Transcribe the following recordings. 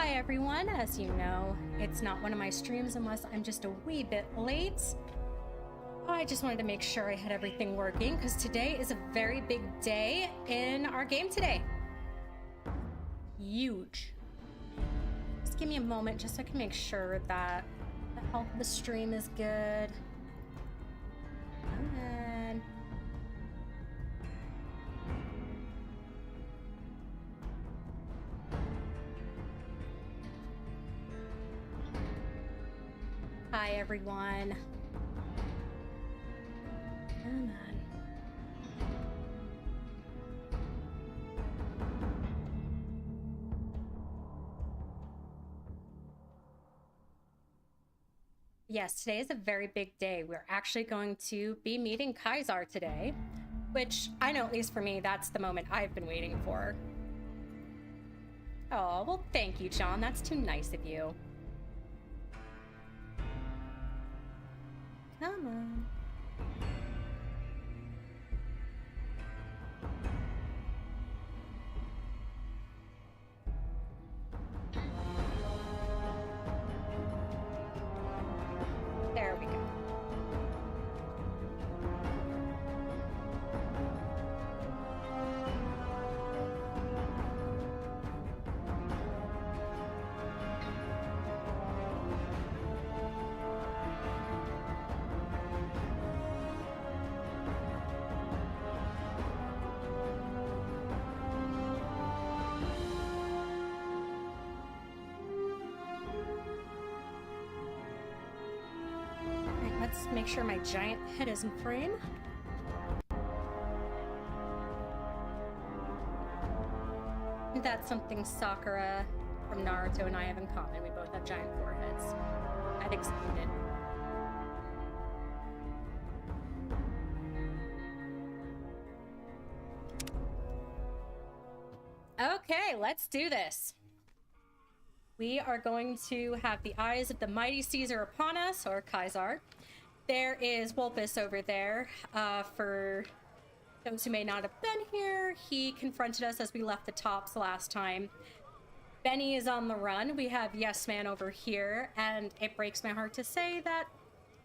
Hi everyone, as you know, it's not one of my streams unless I'm just a wee bit late. I just wanted to make sure I had everything working because today is a very big day in our game today. Huge. Just give me a moment just so I can make sure that the health of the stream is good. And hi everyone. Come on. Yes, today is a very big day. We're actually going to be meeting Kaisar today, which I know, at least for me, that's the moment I've been waiting for. Oh, well, thank you, John. That's too nice of you. Come on. There we go. Let's make sure my giant head is in frame. That's something Sakura from Naruto and I have in common. We both have giant foreheads. I'd explain it. Okay, let's do this. We are going to have the eyes of the mighty Caesar upon us, or Kaisar. There is Wolpus over there. For those who may not have been here, he confronted us as we left the tops last time. Benny is on the run. We have Yes Man over here, and it breaks my heart to say that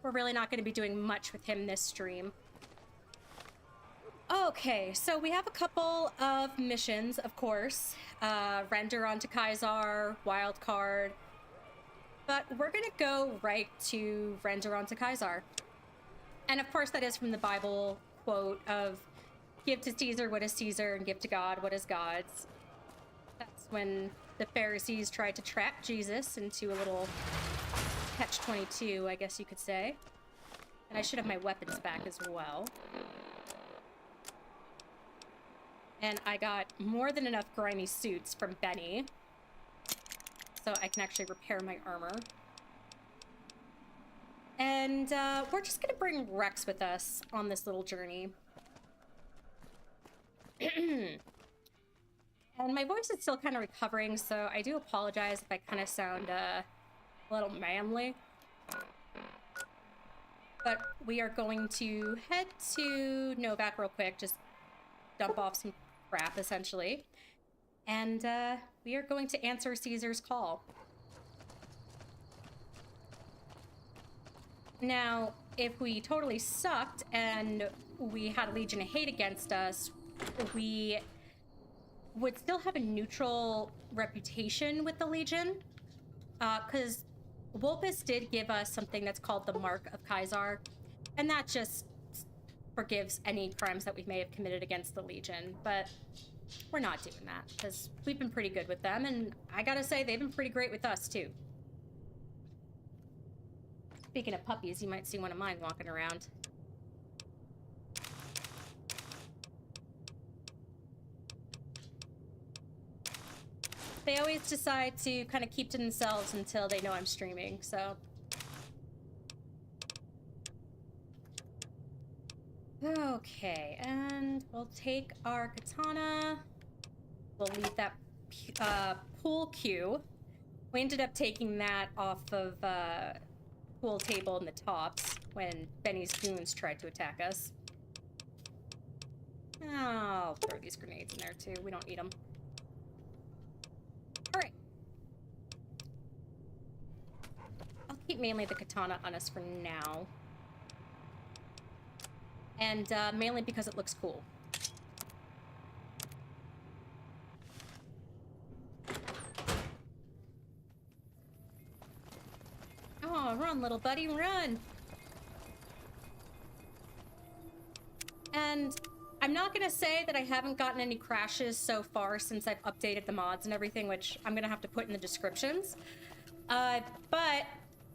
we're really not going to be doing much with him this stream. Okay, so we have a couple of missions, of course. Render onto Kaisar, Wildcard. But we're gonna go right to Render onto Kaisar. And of course that is from the Bible quote of give to Caesar what is Caesar and give to God what is God's. That's when the Pharisees tried to trap Jesus into a little catch-22, I guess you could say. And I should have my weapons back as well. And I got more than enough grimy suits from Benny, so I can actually repair my armor. And we're just gonna bring Rex with us on this little journey. And my voice is still kind of recovering, so I do apologize if I kind of sound a little manly. But we are going to head to Novak real quick, just dump off some crap, essentially. And we are going to answer Caesar's call. Now, if we totally sucked and we had a Legion of Hate against us, we would still have a neutral reputation with the Legion. Because Wolpus did give us something that's called the Mark of Kaisar, and that just forgives any crimes that we may have committed against the Legion, but we're not doing that because we've been pretty good with them, and I gotta say they've been pretty great with us too. Speaking of puppies, you might see one of mine walking around. They always decide to kind of keep to themselves until they know I'm streaming, so okay, and we'll take our katana. We'll leave that pool cue. We ended up taking that off of pool table in the tops when Benny's goons tried to attack us. I'll throw these grenades in there too. We don't need them. All right. keep mainly the katana on us for now. And mainly because it looks cool. Oh, run, little buddy, run! And I'm not gonna say that I haven't gotten any crashes so far since I've updated the mods and everything, which I'm gonna have to put in the descriptions. But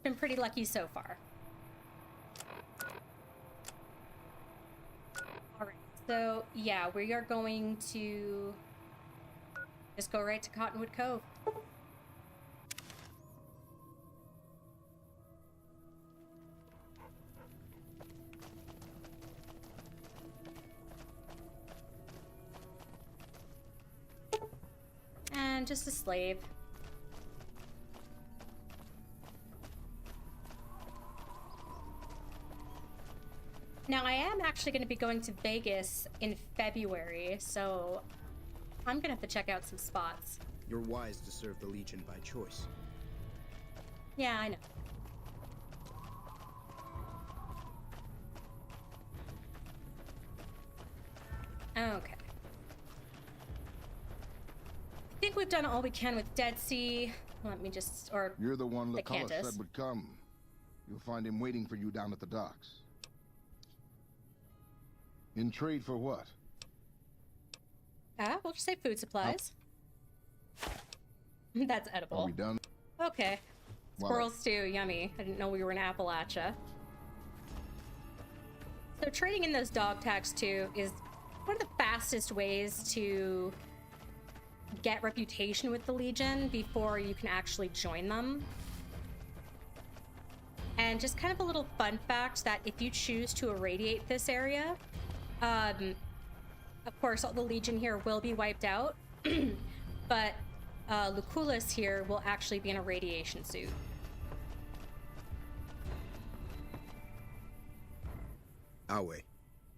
been pretty lucky so far. Alright, so yeah, we are going to just go right to Cottonwood Cove. And just a slave. Now, I am actually going to be going to Vegas in February, so I'm going to have to check out some spots. You're wise to serve the Legion by choice. Yeah, I know. Okay. I think we've done all we can with Dead Sea. Let me just, or You're the one the Lucullus Cantus. said would come. You'll find him waiting for you down at the docks. In trade for what? We'll just say food supplies. That's edible. Are we done? Okay. Well, Squirrel stew, yummy. I didn't know we were in Appalachia. So trading in those dog tags too is one of the fastest ways to get reputation with the Legion before you can actually join them. And just kind of a little fun fact that if you choose to irradiate this area, of course, all the Legion here will be wiped out, but Lucullus here will actually be in a radiation suit. Awe,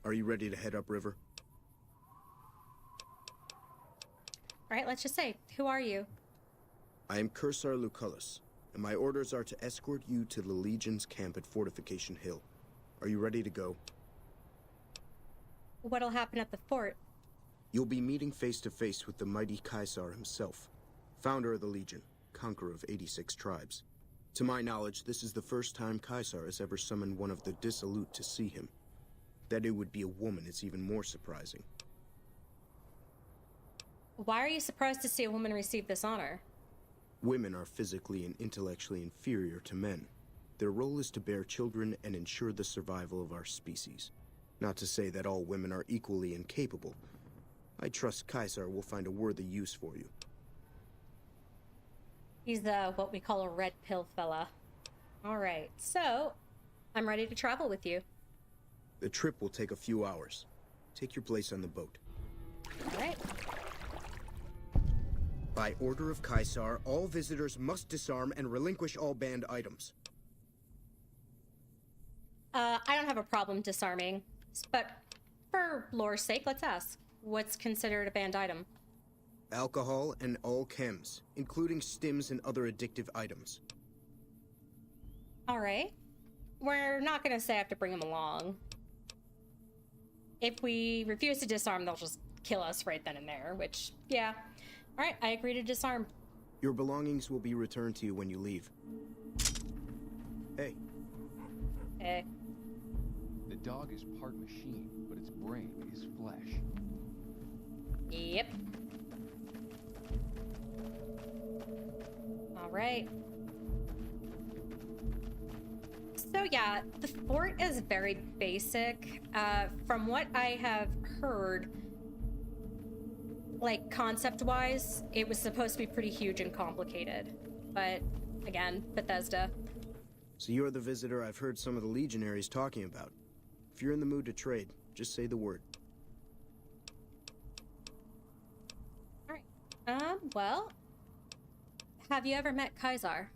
are you ready to head upriver? All right, let's just say, who are you? I am Cursar Lucullus, and my orders are to escort you to the Legion's camp at Fortification Hill. Are you ready to go? What'll happen at the fort? You'll be meeting face to face with the mighty Caesar himself, founder of the Legion, conqueror of 86 tribes. To my knowledge, this is the first time Caesar has ever summoned one of the dissolute to see him. That it would be a woman is even more surprising. Why are you surprised to see a woman receive this honor? Women are physically and intellectually inferior to men. Their role is to bear children and ensure the survival of our species. Not to say that all women are equally incapable. I trust Caesar will find a worthy use for you. He's what we call a red pill fella. All right, so I'm ready to travel with you. The trip will take a few hours. Take your place on the boat. All right. By order of Caesar, all visitors must disarm and relinquish all banned items. I don't have a problem disarming, but for lore's sake, let's ask. What's considered a banned item? Alcohol and all chems, including stims and other addictive items. All right. We're not going to say I have to bring them along. If we refuse to disarm, they'll just kill us right then and there, which, yeah. All right, I agree to disarm. Your belongings will be returned to you when you leave. Hey. Hey. The dog is part machine, but its brain is flesh. Yep. All right. So yeah, the fort is very basic. From what I have heard, like concept-wise, it was supposed to be pretty huge and complicated. But again, Bethesda. So you're the visitor I've heard some of the legionaries talking about. If you're in the mood to trade, just say the word. All right. Well, have you ever met Caesar?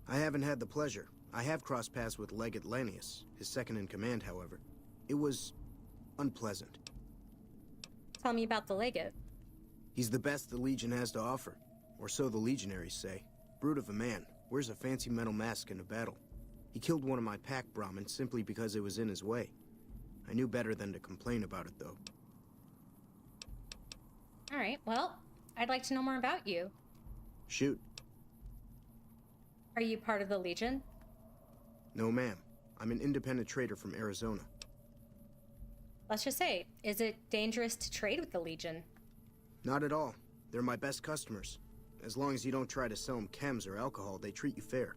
I haven't had the pleasure. I have crossed paths with Legate Lanius, his second in command, however. It was unpleasant. Tell me about the legate. He's the best the Legion has to offer, or so the legionaries say. Brute of a man, wears a fancy metal mask in a battle. He killed one of my pack Brahmins simply because it was in his way. I knew better than to complain about it, though. Alright, well, I'd like to know more about you. Shoot. Are you part of the Legion? No, ma'am. I'm an independent trader from Arizona. Let's just say, is it dangerous to trade with the Legion? Not at all. They're my best customers. As long as you don't try to sell them chems or alcohol, they treat you fair.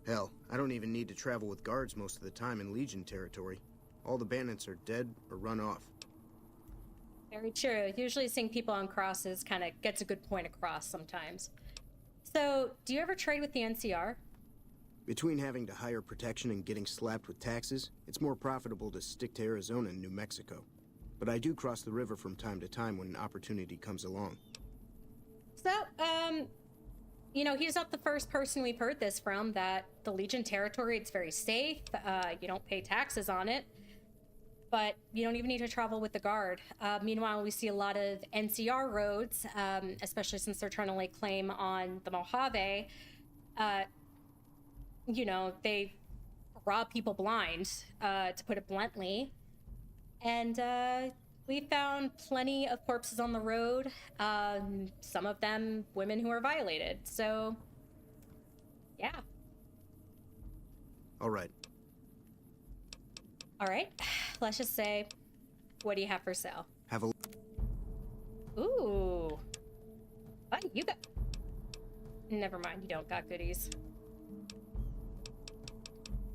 Hell, I don't even need to travel with guards most of the time in Legion territory. All the bandits are dead or run off. Very true. Usually seeing people on crosses kind of gets a good point across sometimes. So, do you ever trade with the NCR? Between having to hire protection and getting slapped with taxes, it's more profitable to stick to Arizona and New Mexico. But I do cross the river from time to time when an opportunity comes along. So, you know, he's not the first person we've heard this from, that the Legion territory, it's very safe, you don't pay taxes on it, but you don't even need to travel with the guard. Meanwhile, we see a lot of NCR roads, especially since they're trying to lay claim on the Mojave. You know, they rob people blind, to put it bluntly. And we found plenty of corpses on the road, some of them women who are violated. So, yeah. All right. All right. Let's just say, what do you have for sale? Have a... Ooh. What? You got... Never mind, you don't got goodies.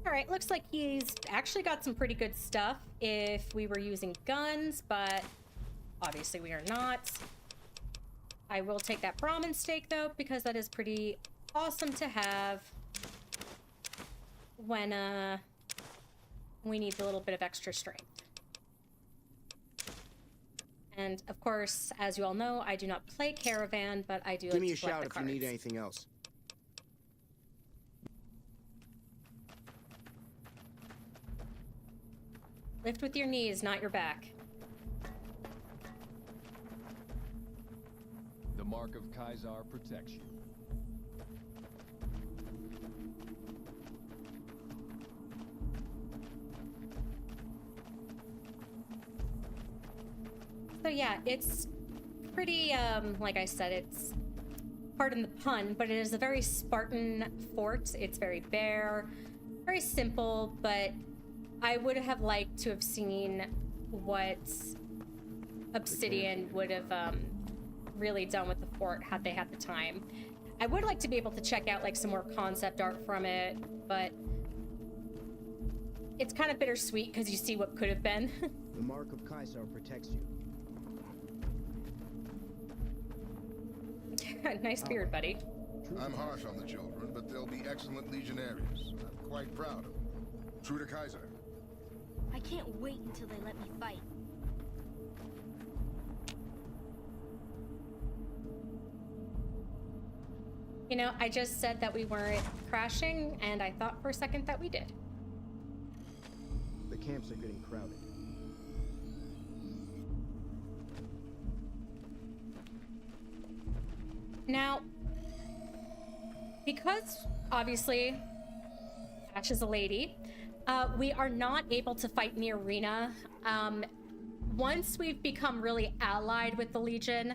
Alright, looks like he's actually got some pretty good stuff if we were using guns, but obviously we are not. I will take that Brahmin steak, though, because that is pretty awesome to have when we need a little bit of extra strength. And, of course, as you all know, I do not play Caravan, but I do Give me a like to collect shout the if you cards. need anything else. Lift with your knees, not your back. The mark of Kaisar protects you. So yeah, it's pretty, like I said, it's, pardon the pun, but it is a very Spartan fort. It's very bare, very simple, but I would have liked to have seen what Obsidian would have really done with the fort had they had the time. I would like to be able to check out like some more concept art from it, but it's kind of bittersweet because you see what could have been. The mark of Kaisar protects you. Nice beard, buddy. I'm harsh on the children, but they'll be excellent legionnaires. I'm quite proud of them. True to Kaiser. I can't wait until they let me fight. You know, I just said that we weren't crashing, and I thought for a second that we did. The camps are getting crowded. Now, because obviously Ash is a lady, we are not able to fight in the arena. Once we've become really allied with the Legion,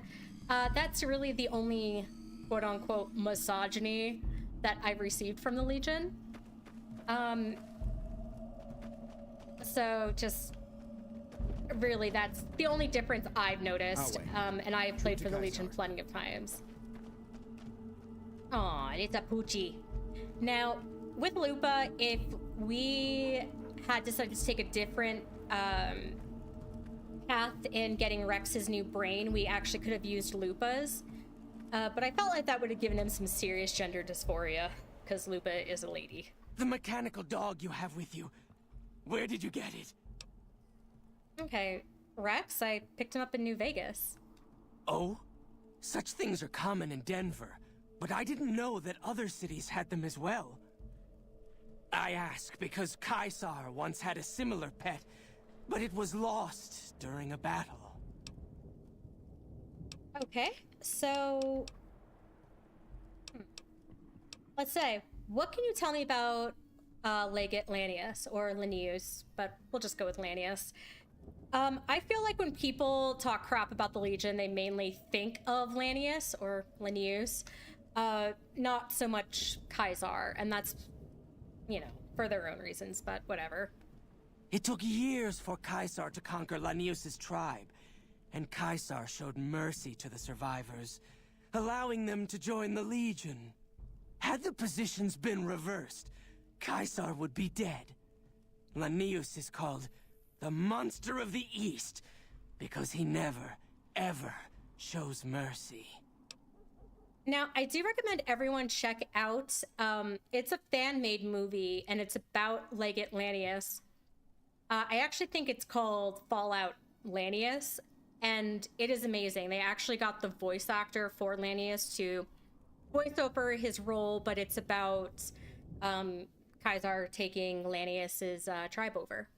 that's really the only quote-unquote misogyny that I've received from the Legion. So just really that's the only difference I've noticed. And I have played for the Legion plenty of times. Aw, it's a poochie. Now, with Lupa, if we had decided to take a different path in getting Rex's new brain, we actually could have used Lupa's. But I felt like that would have given him some serious gender dysphoria, because Lupa is a lady. The mechanical dog you have with you. Where did you get it? Okay, Rex, I picked him up in New Vegas. Oh? Such things are common in Denver, but I didn't know that other cities had them as well. I ask because Kaisar once had a similar pet, but it was lost during a battle. Okay, so... Let's say, what can you tell me about Legate Lanius, or Linnaeus, but we'll just go with Lanius. I feel like when people talk crap about the Legion, they mainly think of Lanius or Linnaeus, not so much Caesar, and that's, you know, for their own reasons, but whatever. It took years for Caesar to conquer Linnaeus' tribe, and Caesar showed mercy to the survivors, allowing them to join the Legion. Had the positions been reversed, Caesar would be dead. Linnaeus is called the Monster of the East because he never, ever shows mercy. Now, I do recommend everyone check out, it's a fan-made movie, and it's about Legate Lanius. I actually think it's called Fallout Lanius, and it is amazing. They actually got the voice actor for Lanius to voice over his role, but it's about Caesar taking Lanius's tribe over.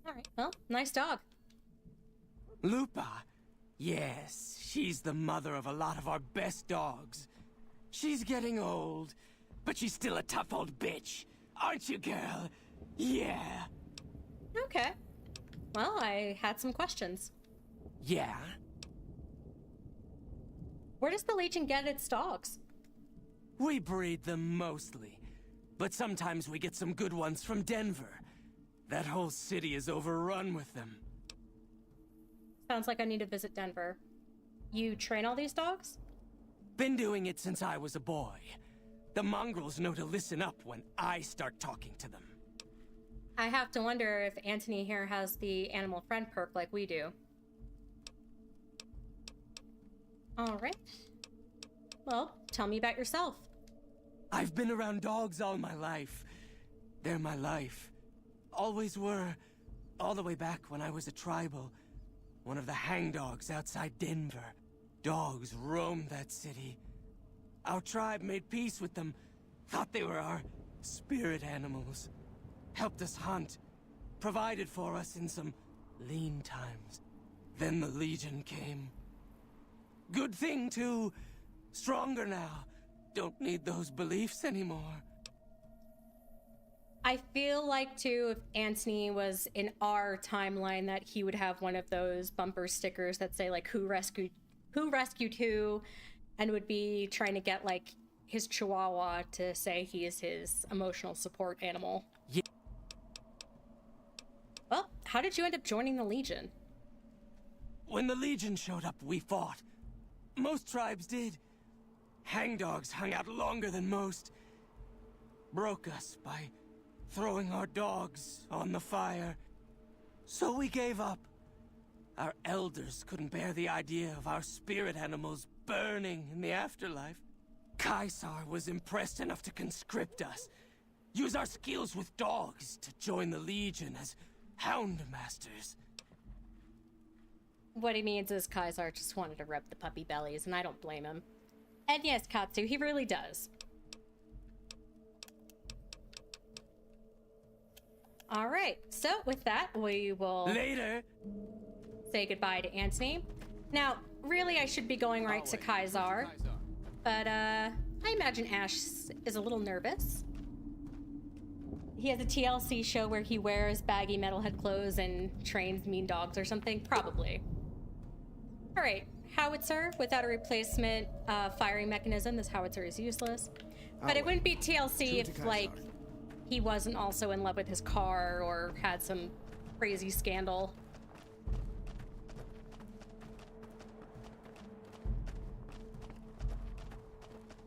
All right, well, nice dog. Lupa? Yes, she's the mother of a lot of our best dogs. She's getting old, but she's still a tough old bitch. Aren't you, girl? Yeah. Okay. Well, I had some questions. Yeah? Where does the Legion get its dogs? We breed them mostly, but sometimes we get some good ones from Denver. That whole city is overrun with them. Sounds like I need to visit Denver. You train all these dogs? Been doing it since I was a boy. The mongrels know to listen up when I start talking to them. I have to wonder if Anthony here has the animal friend perk like we do. All right. Well, tell me about yourself. I've been around dogs all my life. They're my life. Always were. All the way back when I was a tribal. One of the hangdogs outside Denver. Dogs roamed that city. Our tribe made peace with them. Thought they were our spirit animals. Helped us hunt. Provided for us in some lean times. Then the Legion came. Good thing, too. Stronger now. Don't need those beliefs anymore. I feel like, too, if Anthony was in our timeline, that he would have one of those bumper stickers that say, like, who rescued who, and would be trying to get, like, his chihuahua to say he is his emotional support animal. Yeah. Well, how did you end up joining the Legion? When the Legion showed up, we fought. Most tribes did. Hangdogs hung out longer than most. Broke us by throwing our dogs on the fire. So we gave up. Our elders couldn't bear the idea of our spirit animals burning in the afterlife. Caesar was impressed enough to conscript us. Use our skills with dogs to join the Legion as hound masters. What he means is Caesar just wanted to rub the puppy bellies, and I don't blame him. And yes, Katsu, he really does. All right, so with that, we will Later. say goodbye to Anthony. Now, really, I should be going right to Caesar, but I imagine Ash is a little nervous. He has a TLC show where he wears baggy metalhead clothes and trains mean dogs or something, probably. All right, howitzer without a replacement firing mechanism. This howitzer is useless. But it wouldn't be TLC if, like, he wasn't also in love with his car or had some crazy scandal.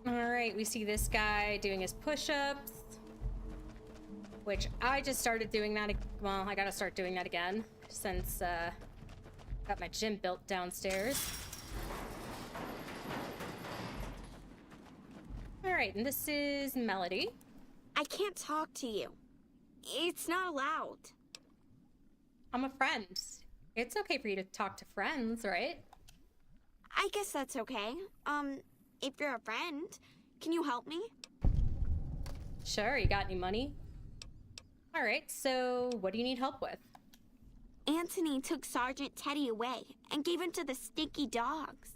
All right, we see this guy doing his push-ups, which I just started doing that. Well, I gotta start doing that again since got my gym built downstairs. All right, and this is Melody. I can't talk to you. It's not allowed. I'm a friend. It's okay for you to talk to friends, right? I guess that's okay. If you're a friend, can you help me? Sure, you got any money? All right, so what do you need help with? Anthony took Sergeant Teddy away and gave him to the stinky dogs.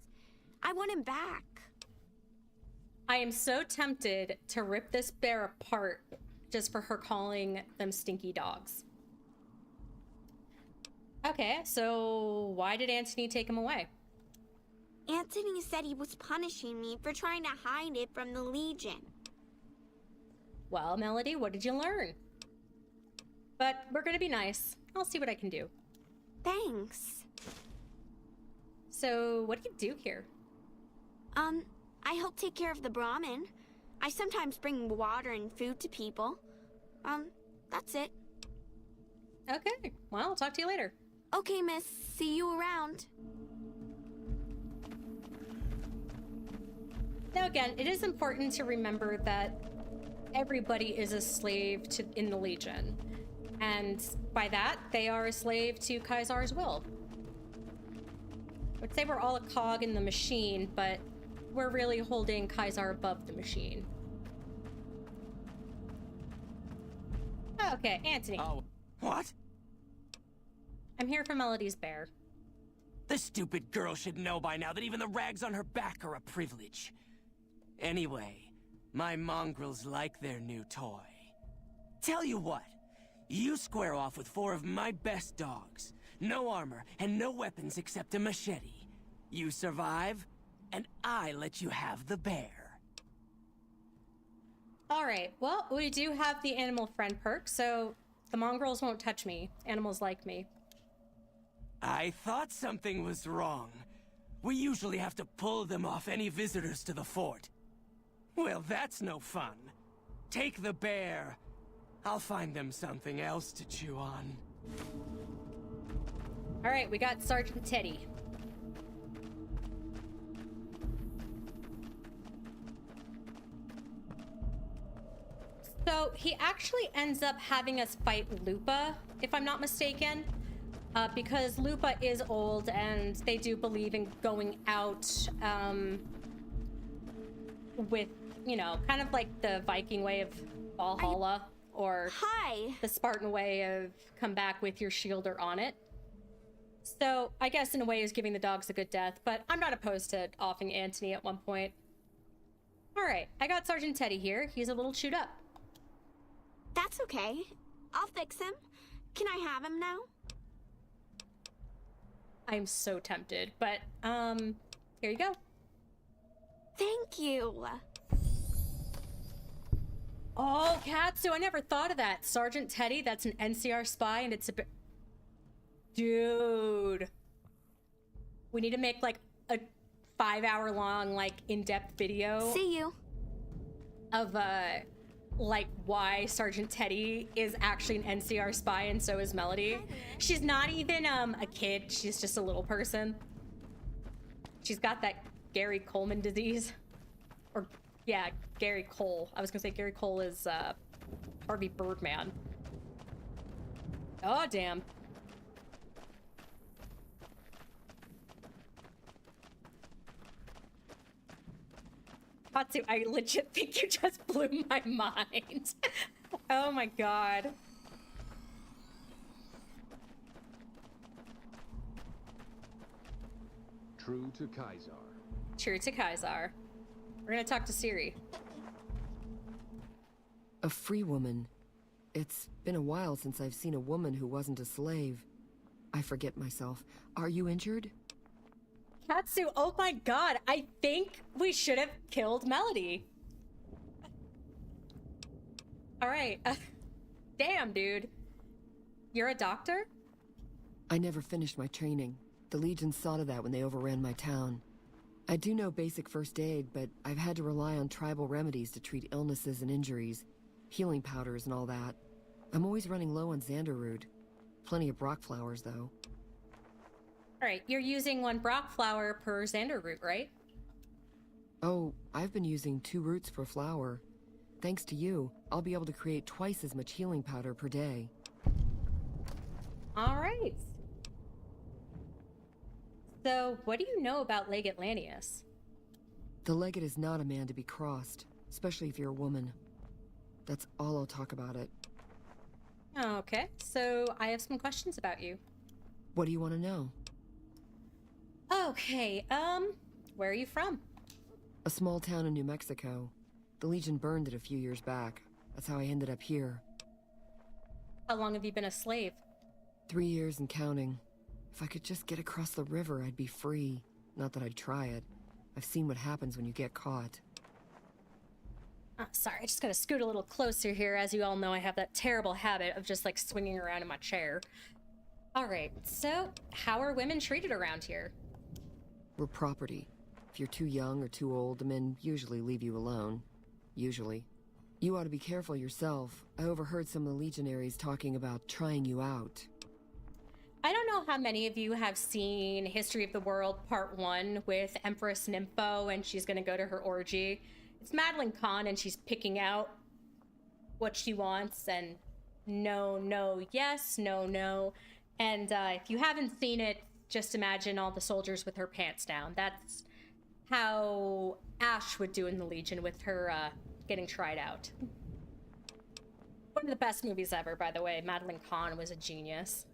I want him back. I am so tempted to rip this bear apart just for her calling them stinky dogs. Okay, so why did Antony take him away? Anthony said he was punishing me for trying to hide it from the Legion. Well, Melody, what did you learn? But we're gonna be nice. I'll see what I can do. Thanks. So, what do you do here? I help take care of the Brahmin. I sometimes bring water and food to people. That's it. Okay, well, I'll talk to you later. Okay, miss. See you around. Now again, it is important to remember that everybody is a slave in the Legion. And by that, they are a slave to Kaisar's will. I would say we're all a cog in the machine, but we're really holding Kaisar above the machine. Okay, Antony. Oh, what? I'm here for Melody's bear. The stupid girl should know by now that even the rags on her back are a privilege. Anyway, my mongrels like their new toy. Tell you what, you square off with 4 of my best dogs. No armor and no weapons except a machete. You survive, and I let you have the bear. Alright, well, we do have the animal friend perk, so the mongrels won't touch me. Animals like me. I thought something was wrong. We usually have to pull them off any visitors to the fort. Well, that's no fun. Take the bear. I'll find them something else to chew on. Alright, we got Sergeant Teddy. So, he actually ends up having us fight Lupa, if I'm not mistaken. Because Lupa is old, and they do believe in going out, with, you know, kind of like the Viking way of Valhalla, or Hi. the Spartan way of come back with your shield or on it. So, I guess in a way is giving the dogs a good death, but I'm not opposed to offing Antony at one point. Alright, I got Sergeant Teddy here. He's a little chewed up. That's okay. I'll fix him. Can I have him now? I'm so tempted, but, here you go. Thank you. Oh, Katsu, I never thought of that. Sergeant Teddy, that's an NCR spy, and it's a bit... Dude. We need to make, like, a 5-hour-long, like, in-depth video See you. of, like, why Sergeant Teddy is actually an NCR spy and so is Melody. She's not even, a kid. She's just a little person. She's got that Gary Coleman disease. Or, yeah, Gary Cole. I was gonna say Gary Cole is, Harvey Birdman. Oh, damn. Katsu, I legit think you just blew my mind. Oh my god. True to Kaisar. True to Kaisar. We're gonna talk to Siri. A free woman. It's been a while since I've seen a woman who wasn't a slave. I forget myself. Are you injured? Katsu, oh my god, I think we should have killed Melody. Alright. Damn, dude. You're a doctor? I never finished my training. The Legion saw to that when they overran my town. I do know basic first aid, but I've had to rely on tribal remedies to treat illnesses and injuries. Healing powders and all that. I'm always running low on Xanderroot. Plenty of Brock flowers, though. Alright, you're using 1 Brock flower per Xander root, right? Oh, I've been using 2 roots per flower. Thanks to you, I'll be able to create twice as much healing powder per day. Alright. So, what do you know about Leg Atlanteus? The Legate is not a man to be crossed, especially if you're a woman. That's all I'll talk about it. Okay, so I have some questions about you. What do you want to know? Okay, where are you from? A small town in New Mexico. The Legion burned it a few years back. That's how I ended up here. How long have you been a slave? 3 years and counting. If I could just get across the river, I'd be free. Not that I'd try it. I've seen what happens when you get caught. Sorry, I just gotta scoot a little closer here. As you all know, I have that terrible habit of just like swinging around in my chair. All right, so how are women treated around here? We're property. If you're too young or too old, the men usually leave you alone. Usually. You ought to be careful yourself. I overheard some of the legionaries talking about trying you out. I don't know how many of you have seen History of the World Part 1 with Empress Nympho, and she's gonna go to her orgy. It's Madeline Kahn, and she's picking out what she wants, and no, no, yes, no, no. And if you haven't seen it, just imagine all the soldiers with her pants down. That's how Ash would do in the Legion with her getting tried out. One of the best movies ever, by the way. Madeline Kahn was a genius.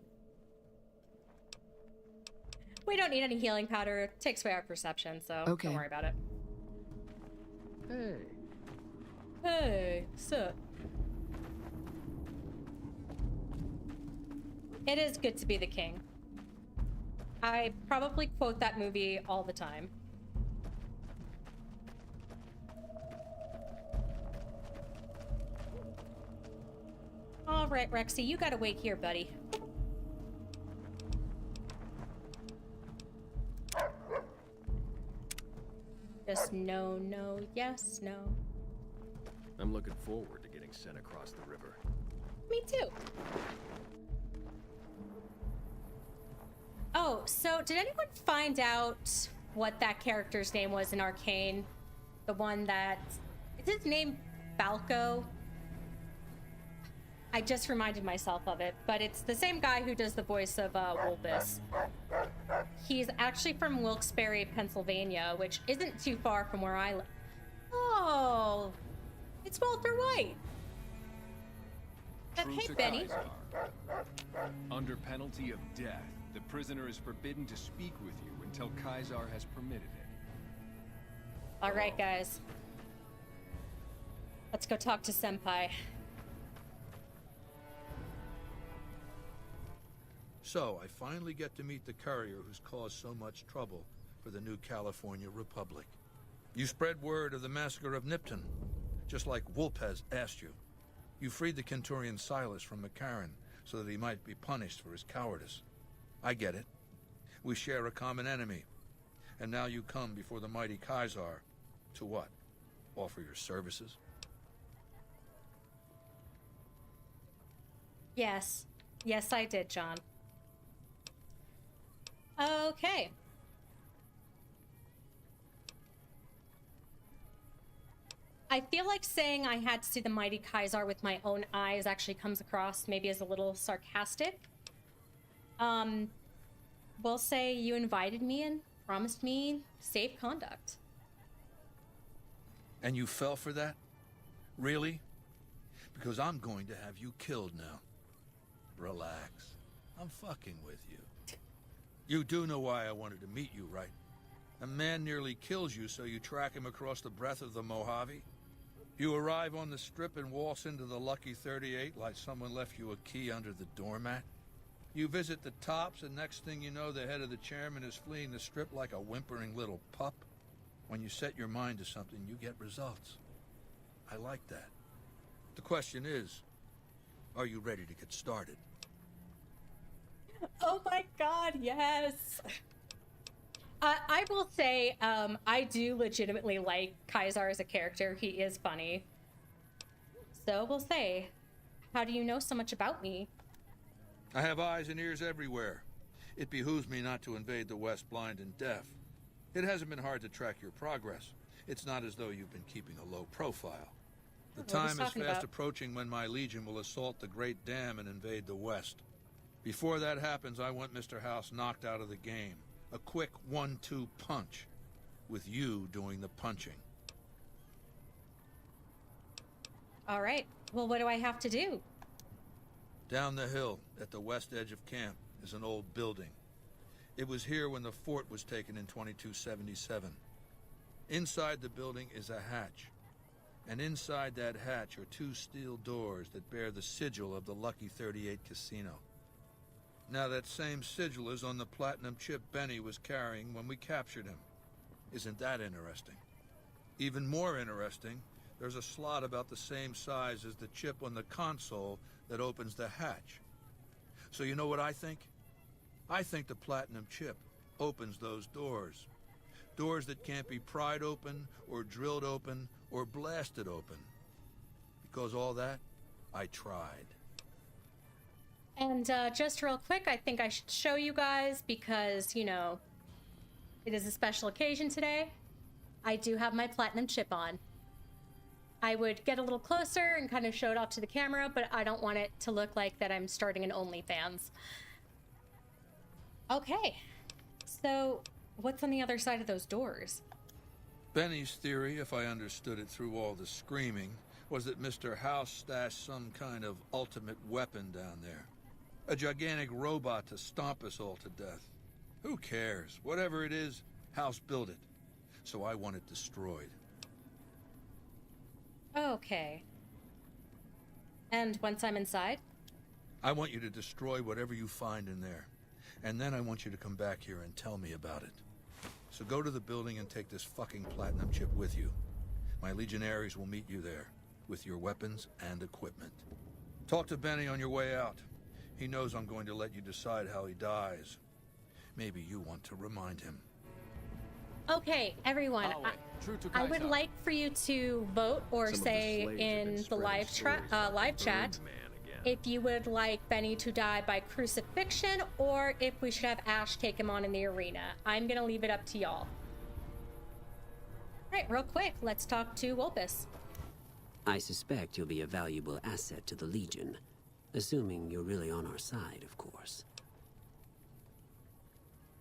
We don't need any healing powder. It takes away our perception, so Okay. Don't worry about it. Hey, Hey, sup? It is good to be the king. I probably quote that movie all the time. All right, Rexy, you gotta wait here, buddy. Just no, no, yes, no. I'm looking forward to getting sent across the river. Me too. Oh, so did anyone find out what that character's name was in Arcane? The one that... Is his name Falco? I just reminded myself of it, but it's the same guy who does the voice of Wolbus. He's actually from Wilkes-Barre, Pennsylvania, which isn't too far from where I live. Oh, it's Walter White. true Hey, to Benny. Kaisar. Under penalty of death, the prisoner is forbidden to speak with you until Kaisar has permitted it. All right, guys. Let's go talk to Senpai. So, I finally get to meet the courier who's caused so much trouble for the new California Republic. You spread word of the massacre of Nipton, just like Wolpez asked you. You freed the Kenturian Silas from McCarran so that he might be punished for his cowardice. I get it. We share a common enemy. And now you come before the mighty Kaisar to what? Offer your services? Yes. Yes, I did, John. Okay. I feel like saying I had to see the mighty Kaisar with my own eyes actually comes across maybe as a little sarcastic. We'll say you invited me and promised me safe conduct. And you fell for that? Really? Because I'm going to have you killed now. Relax. I'm fucking with you. You do know why I wanted to meet you, right? A man nearly kills you, so you track him across the breadth of the Mojave? You arrive on the strip and waltz into the Lucky 38 like someone left you a key under the doormat? You visit the tops, and next thing you know, the head of the chairman is fleeing the strip like a whimpering little pup? When you set your mind to something, you get results. I like that. The question is, are you ready to get started? Oh my god, yes! I will say, I do legitimately like Kaisar as a character. He is funny. So we'll say, how do you know so much about me? I have eyes and ears everywhere. It behooves me not to invade the West blind and deaf. It hasn't been hard to track your progress. It's not as though you've been keeping a low profile. The time is fast approaching when my legion will assault the Great Dam and invade the West. Before that happens, I want Mr. House knocked out of the game. A quick 1-2 punch, with you doing the punching. All right. Well, what do I have to do? Down the hill, at the west edge of camp, is an old building. It was here when the fort was taken in 2277. Inside the building is a hatch. And inside that hatch are 2 steel doors that bear the sigil of the Lucky 38 casino. Now that same sigil is on the platinum chip Benny was carrying when we captured him. Isn't that interesting? Even more interesting, there's a slot about the same size as the chip on the console that opens the hatch. So you know what I think? I think the platinum chip opens those doors. Doors that can't be pried open, or drilled open, or blasted open. Because all that, I tried. And just real quick, I think I should show you guys because, you know, it is a special occasion today. I do have my platinum chip on. I would get a little closer and kind of show it off to the camera, but I don't want it to look like that I'm starting an OnlyFans. Okay, so what's on the other side of those doors? Benny's theory, if I understood it through all the screaming, was that Mr. House stashed some kind of ultimate weapon down there. A gigantic robot to stomp us all to death. Who cares? Whatever it is, House built it. So I want it destroyed. Okay. And once I'm inside? I want you to destroy whatever you find in there. And then I want you to come back here and tell me about it. So go to the building and take this fucking platinum chip with you. My legionaries will meet you there, with your weapons and equipment. Talk to Benny on your way out. He knows I'm going to let you decide how he dies. Maybe you want to remind him. Okay, everyone. I would like for you to vote or say in the live chat if you would like Benny to die by crucifixion or if we should have Ash take him on in the arena. I'm gonna leave it up to y'all. Alright, real quick, let's talk to Wolpus. I suspect you'll be a valuable asset to the Legion. Assuming you're really on our side, of course.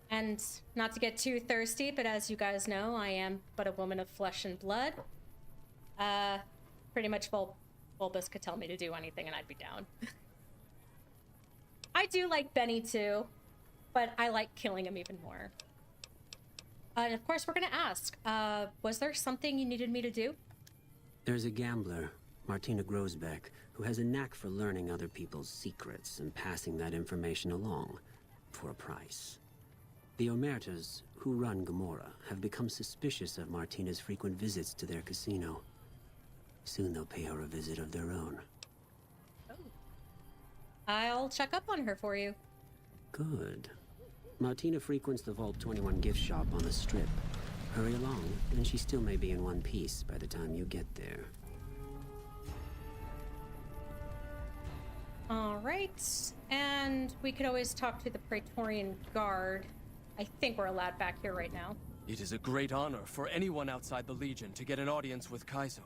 And not to get too thirsty, but as you guys know, I am but a woman of flesh and blood. Pretty much Bulbus could tell me to do anything and I'd be down. I do like Benny too, but I like killing him even more. And of course we're gonna ask, was there something you needed me to do? There's a gambler, Martina Grosbeck, who has a knack for learning other people's secrets and passing that information along for a price. The Omertas, who run Gamora, have become suspicious of Martina's frequent visits to their casino. Soon they'll pay her a visit of their own. Oh. I'll check up on her for you. Good. Martina frequents the Vault 21 gift shop on the Strip. Hurry along, and she still may be in one piece by the time you get there. Alright, and we could always talk to the Praetorian Guard. I think we're allowed back here right now. It is a great honor for anyone outside the Legion to get an audience with Kaisar.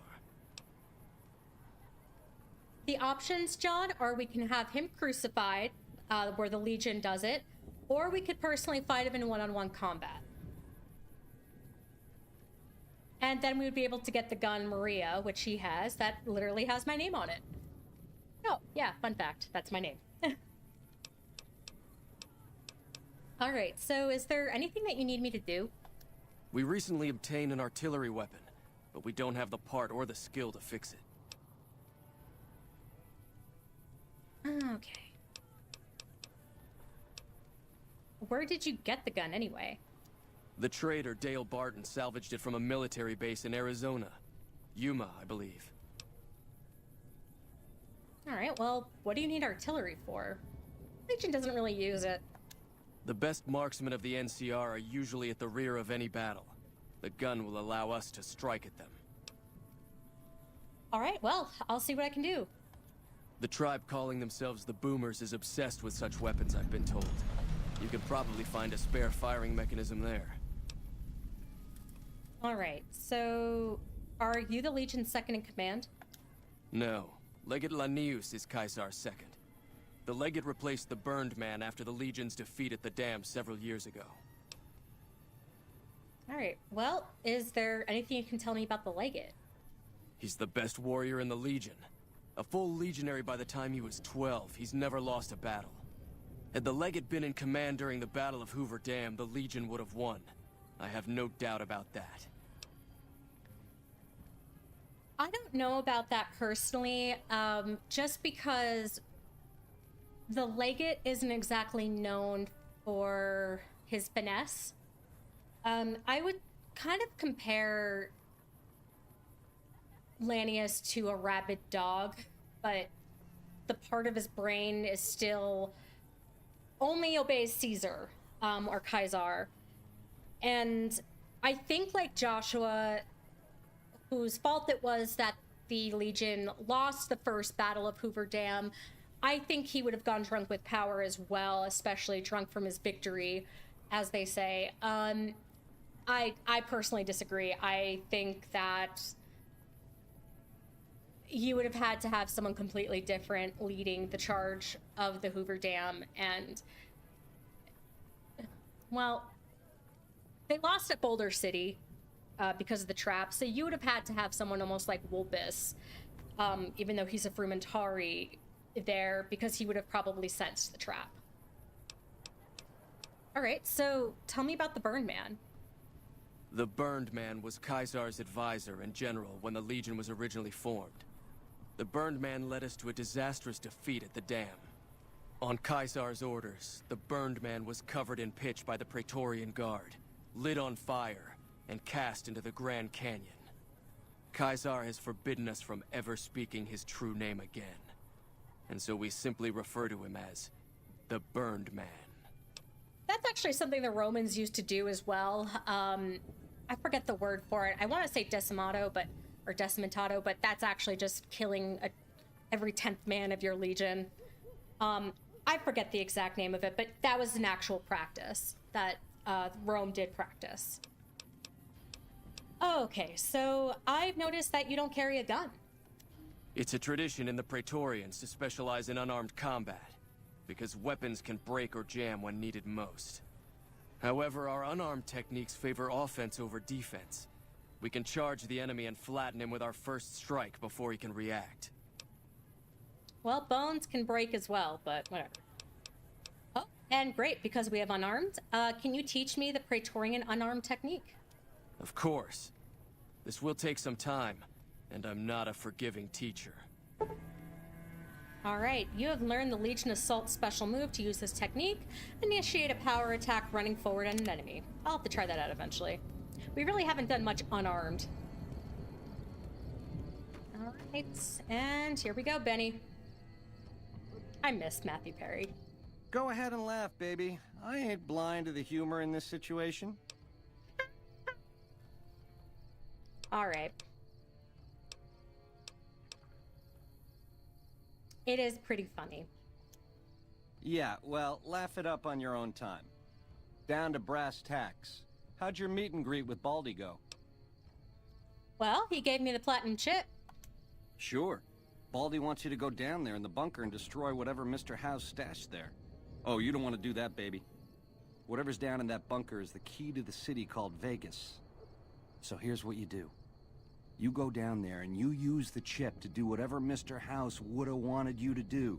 The options, John, are we can have him crucified, where the Legion does it, or we could personally fight him in one-on-one combat. And then we would be able to get the gun Maria, which he has, that literally has my name on it. Oh, yeah, fun fact, that's my name. Alright, so is there anything that you need me to do? We recently obtained an artillery weapon, but we don't have the part or the skill to fix it. Okay. Where did you get the gun anyway? The trader Dale Barton salvaged it from a military base in Arizona. Yuma, I believe. Alright, well, what do you need artillery for? Legion doesn't really use it. The best marksmen of the NCR are usually at the rear of any battle. The gun will allow us to strike at them. Alright, well, I'll see what I can do. The tribe calling themselves the Boomers is obsessed with such weapons, I've been told. You could probably find a spare firing mechanism there. Alright, so are you the Legion's second in command? No. Legate Lanius is Kaisar's second. The Legate replaced the Burned Man after the Legion's defeat at the Dam several years ago. Alright, well, is there anything you can tell me about the Legate? He's the best warrior in the Legion. A full legionary by the time he was 12, he's never lost a battle. Had the Legate been in command during the Battle of Hoover Dam, the Legion would have won. I have no doubt about that. I don't know about that personally, just because the legate isn't exactly known for his finesse. I would kind of compare Lanius to a rabid dog, but the part of his brain is still only obeys Caesar, or Caesar. And I think, like Joshua, whose fault it was that the Legion lost the first Battle of Hoover Dam, I think he would have gone drunk with power as well, especially drunk from his victory, as they say. I personally disagree. I think that you would have had to have someone completely different leading the charge of the Hoover Dam, and, well, they lost at Boulder City because of the trap, so you would have had to have someone almost like Wolbus, even though he's a Frumentari, there, because he would have probably sensed the trap. Alright, so tell me about the Burned Man. The Burned Man was Caesar's advisor and general when the Legion was originally formed. The Burned Man led us to a disastrous defeat at the dam. On Caesar's orders, the Burned Man was covered in pitch by the Praetorian Guard, lit on fire, and cast into the Grand Canyon. Caesar has forbidden us from ever speaking his true name again, and so we simply refer to him as the Burned Man. That's actually something the Romans used to do as well. I forget the word for it. I want to say decimato, or decimatato, but that's actually just killing every 10th man of your legion. I forget the exact name of it, but that was an actual practice that Rome did practice. Okay, so I've noticed that you don't carry a gun. It's a tradition in the Praetorians to specialize in unarmed combat, because weapons can break or jam when needed most. However, our unarmed techniques favor offense over defense. We can charge the enemy and flatten him with our first strike before he can react. Well, bones can break as well, but whatever. Oh, and great, because we have unarmed. Can you teach me the Praetorian unarmed technique? Of course. This will take some time, and I'm not a forgiving teacher. Alright, you have learned the Legion Assault special move to use this technique. Initiate a power attack running forward at an enemy. I'll have to try that out eventually. We really haven't done much unarmed. Alright, and here we go, Benny. I missed Matthew Perry. Go ahead and laugh, baby. I ain't blind to the humor in this situation. Alright. It is pretty funny. Yeah, well, laugh it up on your own time. Down to brass tacks. How'd your meet and greet with Baldy go? Well, he gave me the platinum chip. Sure. Baldy wants you to go down there in the bunker and destroy whatever Mr. Howe's stashed there. Oh, you don't want to do that, baby. Whatever's down in that bunker is the key to the city called Vegas. So here's what you do. You go down there and you use the chip to do whatever Mr. House would have wanted you to do.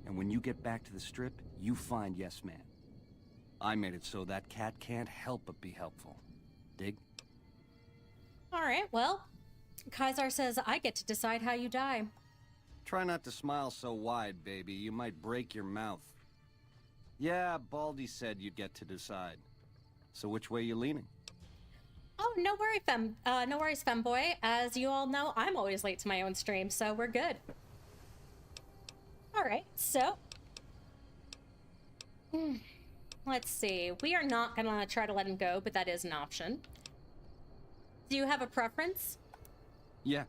And when you get back to the strip, you find Yes Man. I made it so that cat can't help but be helpful. Dig? Alright, well, Caesar says I get to decide how you die. Try not to smile so wide, baby. You might break your mouth. Yeah, Baldy said you'd get to decide. So which way you leaning? Oh, no worries, femboy. As you all know, I'm always late to my own stream, so we're good. Alright, so... let's see. We are not gonna try to let him go, but that is an option. Do you have a preference? Yeah.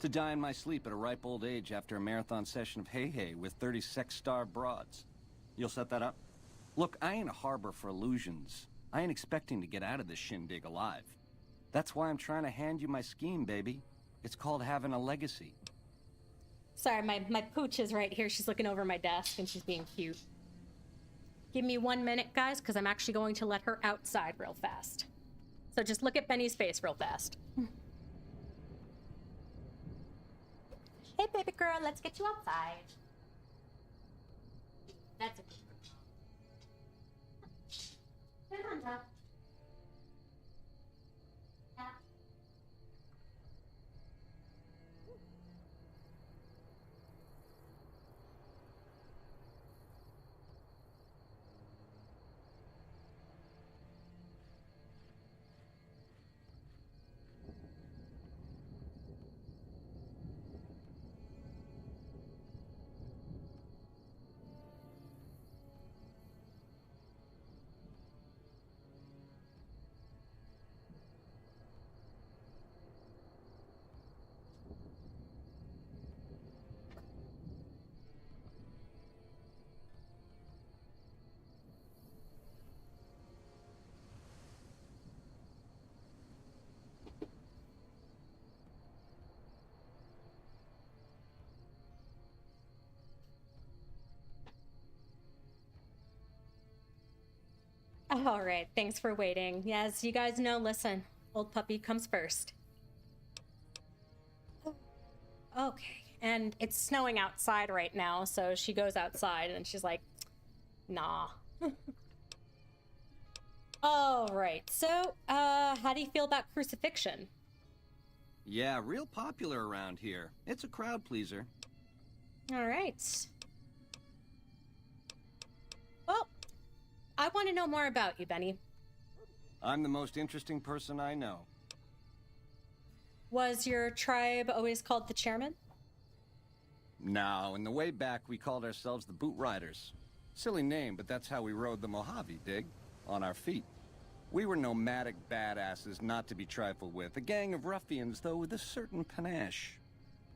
To die in my sleep at a ripe old age after a marathon session of hey-hey with 30 sex-starved broads. You'll set that up? Look, I ain't a harbor for illusions. I ain't expecting to get out of this shindig alive. That's why I'm trying to hand you my scheme, baby. It's called having a legacy. Sorry, my pooch is right here. She's looking over my desk and she's being cute. Give me 1 minute, guys, because I'm actually going to let her outside real fast. So just look at Benny's face real fast. Hey, baby girl, let's get you outside. That's a good one. Come on, Doc. Yeah. All right, thanks for waiting. As you guys know, listen, old puppy comes first. Okay, and it's snowing outside right now, so she goes outside and she's like, nah. All right, so, how do you feel about crucifixion? Yeah, real popular around here. It's a crowd pleaser. All right. Well, I want to know more about you, Benny. I'm the most interesting person I know. Was your tribe always called the Chairman? No, in the way back, we called ourselves the Boot Riders. Silly name, but that's how we rode the Mojave, dig? On our feet. We were nomadic badasses not to be trifled with. A gang of ruffians, though, with a certain panache.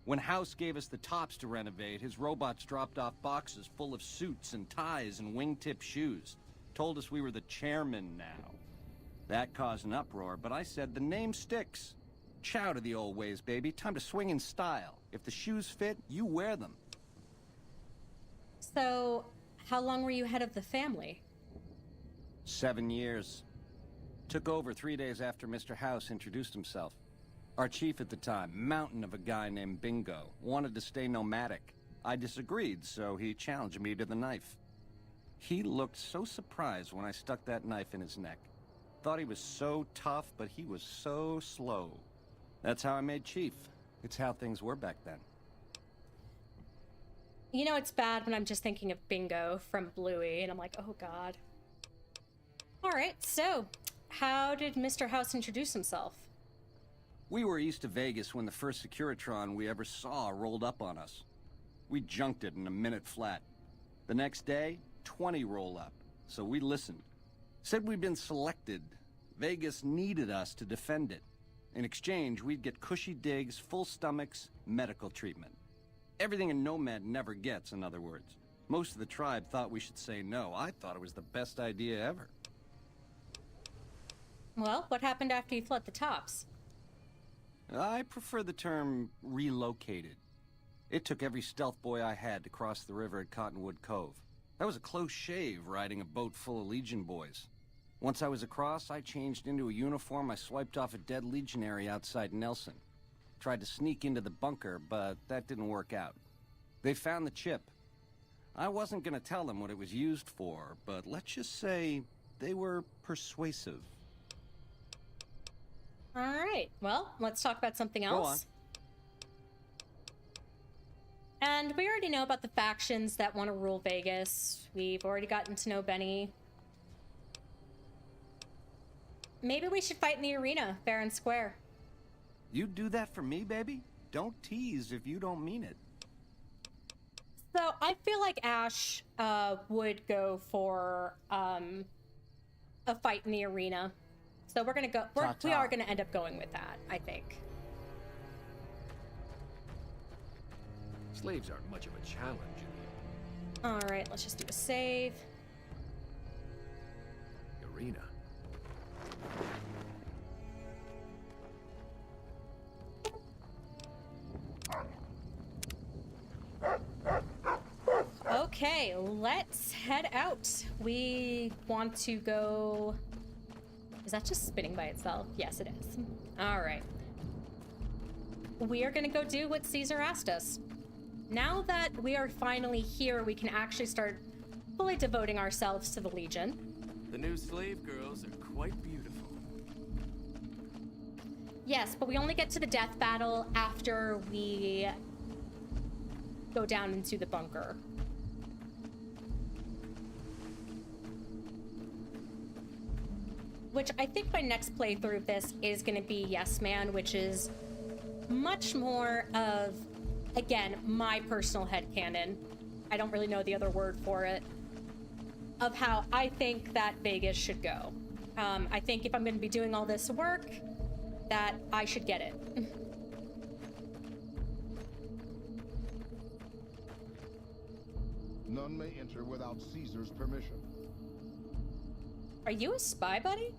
When House gave us the tops to renovate, his robots dropped off boxes full of suits and ties and wingtip shoes. Told us we were the chairman now. That caused an uproar, but I said the name sticks. Chow to the old ways, baby. Time to swing in style. If the shoes fit, you wear them. So, how long were you head of the family? 7 years. Took over 3 days after Mr. House introduced himself. Our chief at the time, mountain of a guy named Bingo, wanted to stay nomadic. I disagreed, so he challenged me to the knife. He looked so surprised when I stuck that knife in his neck. Thought he was so tough, but he was so slow. That's how I made chief. It's how things were back then. You know, it's bad when I'm just thinking of Bingo from Bluey, and I'm like, oh god. Alright, so, how did Mr. House introduce himself? We were east of Vegas when the first Securitron we ever saw rolled up on us. We junked it in a minute flat. The next day, 20 roll up, so we listened. Said we'd been selected. Vegas needed us to defend it. In exchange, we'd get cushy digs, full stomachs, medical treatment. Everything a nomad never gets, in other words. Most of the tribe thought we should say no. I thought it was the best idea ever. Well, what happened after you fled the tops? I prefer the term relocated. It took every stealth boy I had to cross the river at Cottonwood Cove. That was a close shave riding a boat full of Legion boys. Once I was across, I changed into a uniform. I swiped off a dead legionary outside Nelson. Tried to sneak into the bunker, but that didn't work out. They found the chip. I wasn't gonna tell them what it was used for, but let's just say they were persuasive. Alright, well, let's talk about something else. Go on. And we already know about the factions that want to rule Vegas. We've already gotten to know Benny. Maybe we should fight in the arena, fair and square. You do that for me, baby? Don't tease if you don't mean it. So I feel like Ash would go for a fight in the arena. So we're gonna go. We are gonna end up going with that, I think. Slaves aren't much of a challenge. All right, let's just do a save. Arena. Okay, let's head out. We want to go... Is that just spinning by itself? Yes, it is. All right. We are gonna go do what Caesar asked us. Now that we are finally here, we can actually start fully devoting ourselves to the Legion. The new slave girls are quite beautiful. Yes, but we only get to the death battle after we go down into the bunker. Which I think my next playthrough of this is going to be Yes Man, which is much more of, again, my personal headcanon. I don't really know the other word for it. Of how I think that Vegas should go. I think if I'm going to be doing all this work, that I should get it. None may enter without Caesar's permission. Are you a spy, buddy?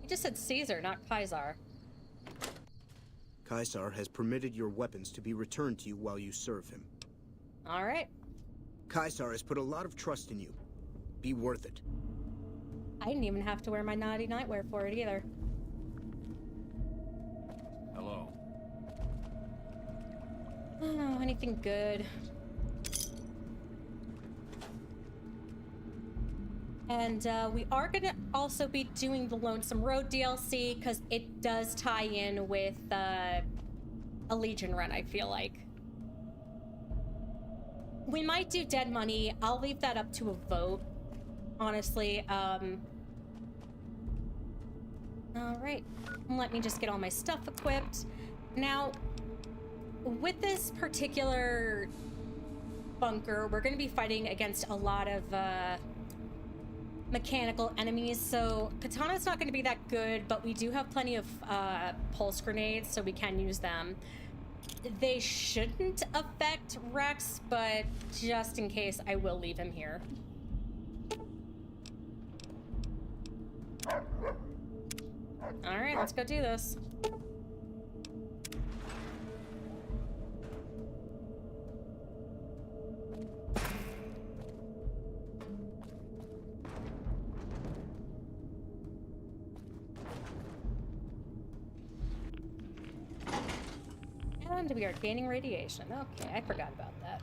You just said Caesar, not Caesar. Caesar has permitted your weapons to be returned to you while you serve him. All right. Caesar has put a lot of trust in you. Be worth it. I didn't even have to wear my naughty nightwear for it either. Hello. Oh, anything good? And we are gonna also be doing the Lonesome Road DLC because it does tie in with a Legion run, I feel like. We might do Dead Money. I'll leave that up to a vote, honestly. All right, let me just get all my stuff equipped. Now, with this particular bunker, we're gonna be fighting against a lot of mechanical enemies, so Katana's not going to be that good, but we do have plenty of pulse grenades, so we can use them. They shouldn't affect Rex, but just in case, I will leave him here. Alright, let's go do this. And we are gaining radiation. Okay, I forgot about that.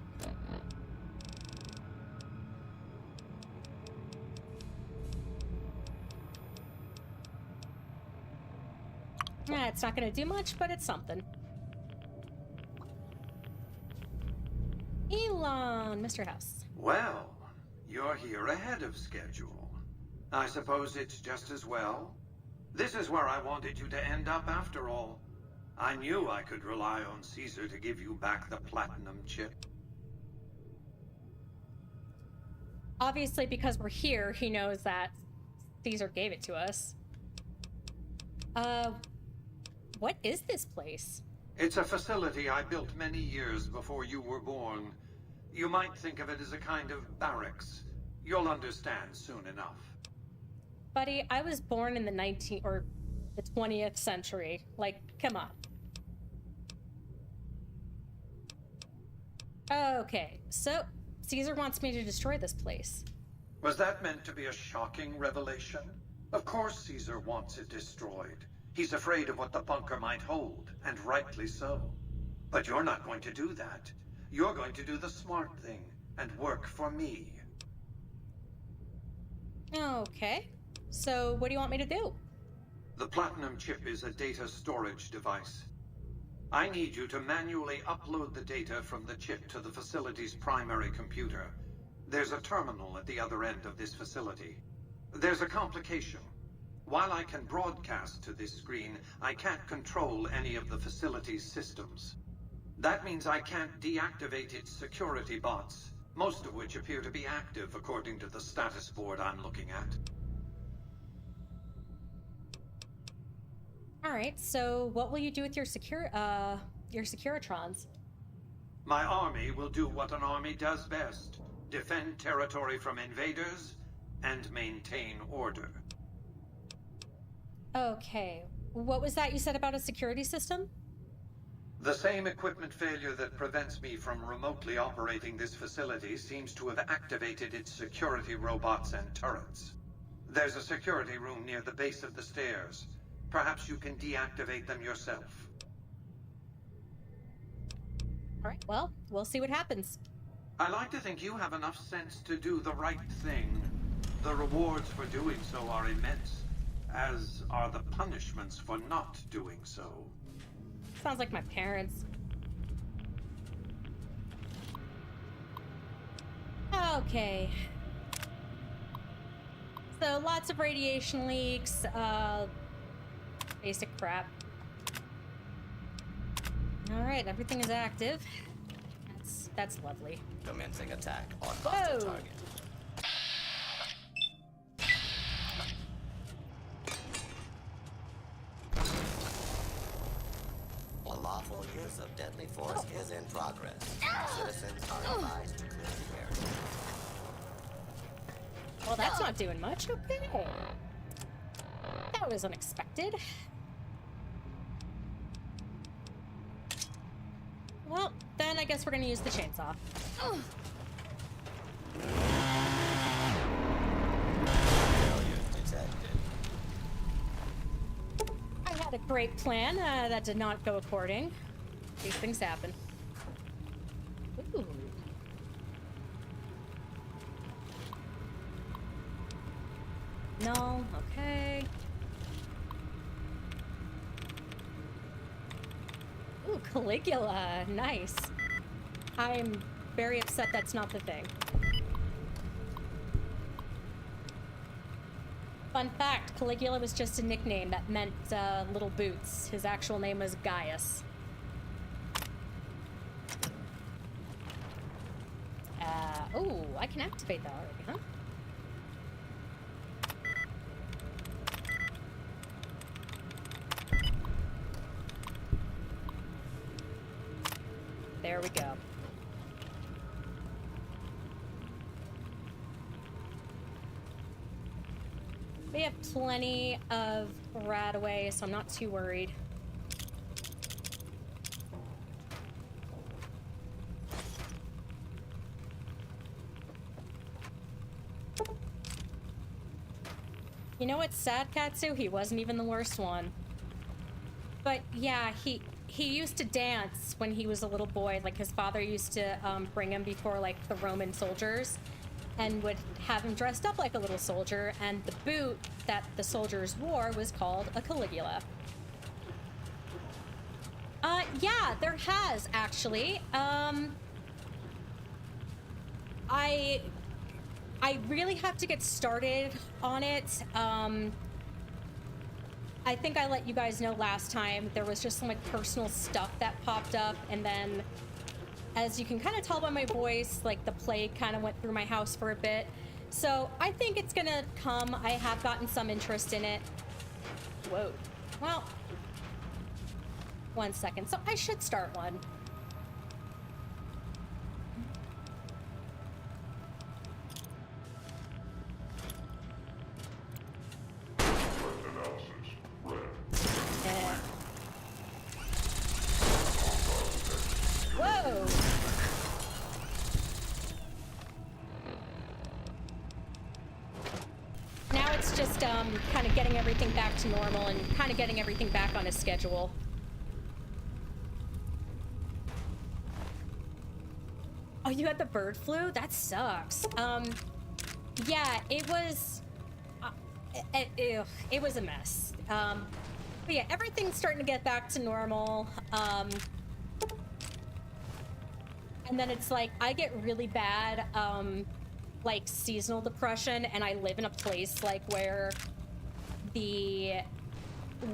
It's not going to do much, but it's something. Elon, Mr. House. Well, you're here ahead of schedule. I suppose it's just as well. This is where I wanted you to end up after all. I knew I could rely on Caesar to give you back the platinum chip. Obviously, because we're here, he knows that Caesar gave it to us. What is this place? It's a facility I built many years before you were born. You might think of it as a kind of barracks. You'll understand soon enough. Buddy, I was born in the 20th century. Like, come on. Okay, so Caesar wants me to destroy this place. Was that meant to be a shocking revelation? Of course Caesar wants it destroyed. He's afraid of what the bunker might hold, and rightly so. But you're not going to do that. You're going to do the smart thing, and work for me. Okay, so what do you want me to do? The platinum chip is a data storage device. I need you to manually upload the data from the chip to the facility's primary computer. There's a terminal at the other end of this facility. There's a complication. While I can broadcast to this screen, I can't control any of the facility's systems. That means I can't deactivate its security bots, most of which appear to be active according to the status board I'm looking at. All right, so what will you do with your Securitrons? My army will do what an army does best: defend territory from invaders and maintain order. Okay, what was that you said about a security system? The same equipment failure that prevents me from remotely operating this facility seems to have activated its security robots and turrets. There's a security room near the base of the stairs. Perhaps you can deactivate them yourself. All right, well, we'll see what happens. I like to think you have enough sense to do the right thing. The rewards for doing so are immense, as are the punishments for not doing so. Sounds like my parents. Okay. So lots of radiation leaks, basic crap. All right, everything is active. That's lovely. Commencing attack on hostile target. A lawful use of deadly force is in progress. Citizens are advised to clear the area. Well, that's not doing much. Okay. That was unexpected. Well, then I guess we're gonna use the chainsaw. Failure detected. Had a great plan that did not go according. These things happen. Ooh. No, okay. Ooh, Caligula, nice. I'm very upset that's not the thing. Fun fact, Caligula was just a nickname that meant little boots. His actual name was Gaius. Oh, I can activate that already, huh? There we go. We have plenty of Radaway, so I'm not too worried. You know what's sad, Katsu? He wasn't even the worst one. But yeah, he used to dance when he was a little boy. Like, his father used to bring him before, like, the Roman soldiers and would have him dressed up like a little soldier, and the boot that the soldiers wore was called a Caligula. Yeah, there has, actually. I really have to get started on it. I think I let you guys know last time there was just some like personal stuff that popped up, and then as you can kind of tell by my voice, like the plague kind of went through my house for a bit. So I think it's gonna come. I have gotten some interest in it. Whoa. Well, 1 second. So I should start one. Whoa! Now it's just kind of getting everything back to normal and kind of getting everything back on a schedule. Oh, you had the bird flu? That sucks. Yeah, it was... it was a mess. But yeah, everything's starting to get back to normal. And then it's like, I get really bad, like, seasonal depression, and I live in a place, like, where the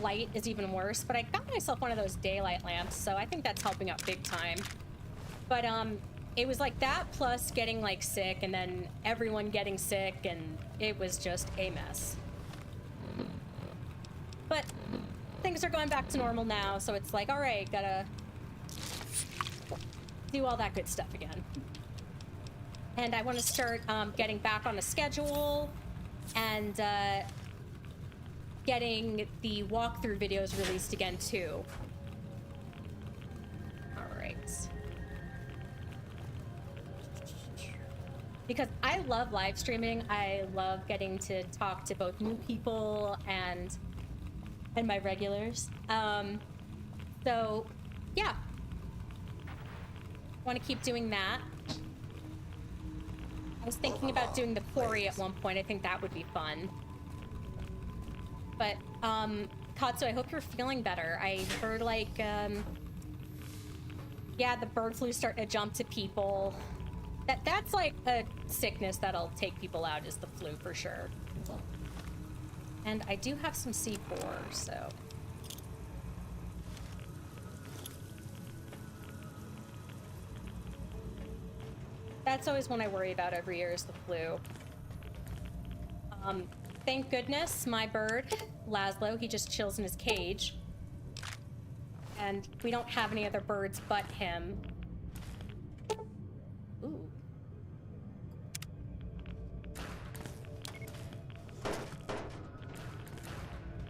light is even worse. But I got myself one of those daylight lamps, so I think that's helping out big time. But, it was like that plus getting, like, sick, and then everyone getting sick, and it was just a mess. But things are going back to normal now, so it's like, all right, gotta do all that good stuff again. And I want to start getting back on a schedule and getting the walkthrough videos released again too. All right. Because I love live streaming. I love getting to talk to both new people and my regulars. So yeah. Want to keep doing that. I was thinking about doing the quarry at one point. I think that would be fun. But Katsu, I hope you're feeling better. I heard like yeah, the bird flu starting to jump to people. That's like a sickness that'll take people out, is the flu for sure. And I do have some C4, so that's always one I worry about every year, is the flu. Thank goodness my bird, Laszlo, he just chills in his cage. And we don't have any other birds but him. Ooh.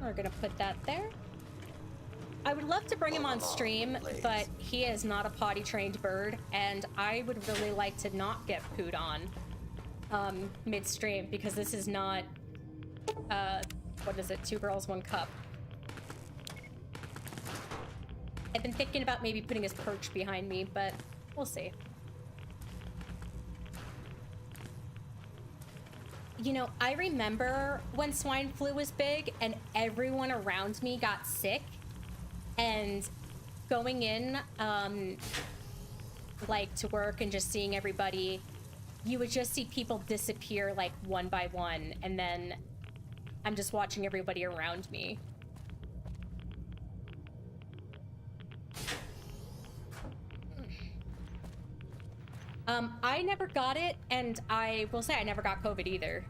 We're gonna put that there. I would love to bring him on stream, but he is not a potty trained bird, and I would really like to not get pooed on mid-stream, because this is not what is it, 2 girls 1 cup. I've been thinking about maybe putting his perch behind me, but we'll see. You know, I remember when swine flu was big and everyone around me got sick, and going in, like, to work and just seeing everybody, you would just see people disappear, like, one by one, and then I'm just watching everybody around me. I never got it, and I will say I never got COVID either.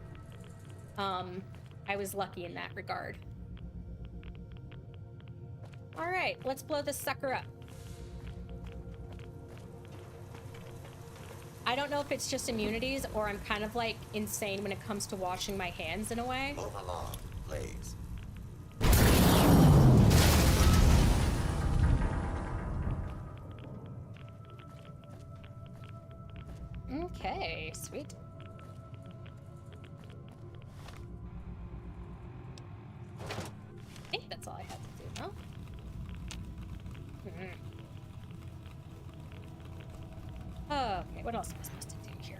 I was lucky in that regard. All right, let's blow this sucker up. I don't know if it's just immunities or I'm kind of like insane when it comes to washing my hands in a way. Move along, please. Okay, sweet. I think that's all I have to do, huh? Okay, what else am I supposed to do here?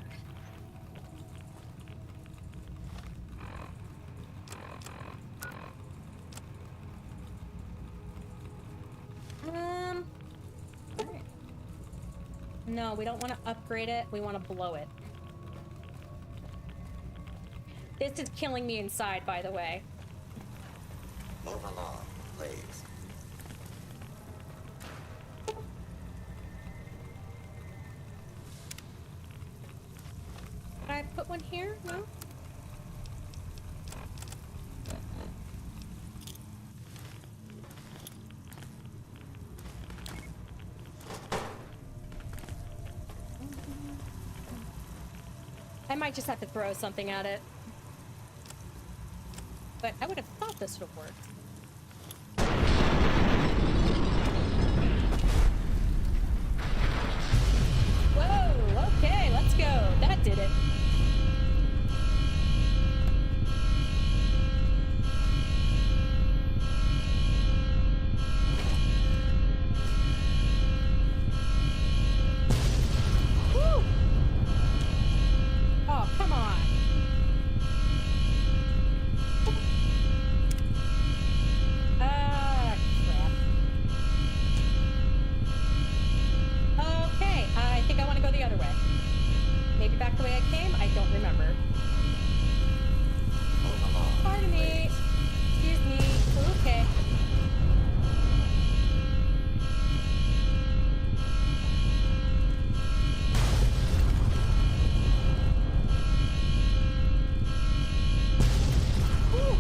Alright. No, we don't want to upgrade it. We want to blow it. This is killing me inside, by the way. Move along, please. Can I put one here? No? I might just have to throw something at it. But I would have thought this would have worked. Whoa, okay, let's go. That did it. Woo! Oh, come on. Ah, crap. Okay, I think I want to go the other way. Maybe back the way I came? I don't remember. Pardon me. Excuse me. Okay. Whew.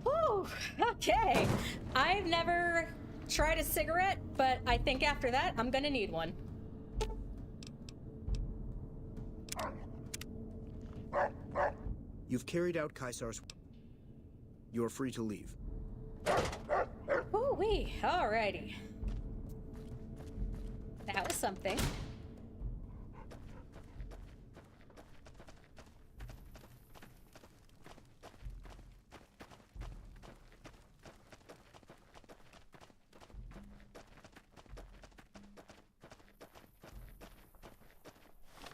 Whew, okay. I've never tried a cigarette, but I think after that, I'm gonna need one. You've carried out Caesar's... You're free to leave. Ooh-wee, alrighty. That was something.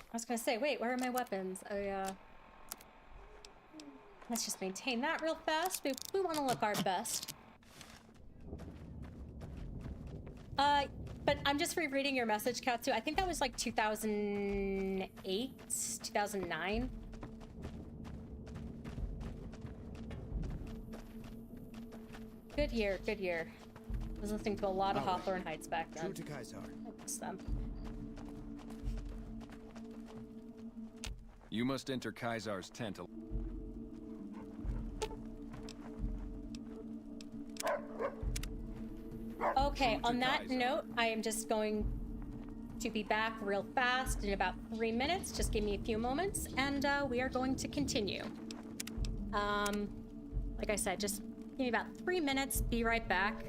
I was gonna say, wait, where are my weapons? Oh, yeah. Let's just maintain that real fast. We want to look our best. But I'm just rereading your message, Katsu. I think that was like 2008, 2009. Good year, good year. I was listening to a lot of Hawthorne Heights back then. True to Caesar. I miss them. You must enter Caesar's tent. Okay, on that note, I am just going to be back real fast in about 3 minutes. Just give me a few moments, and we are going to continue. Like I said, just give me about 3 minutes. Be right back.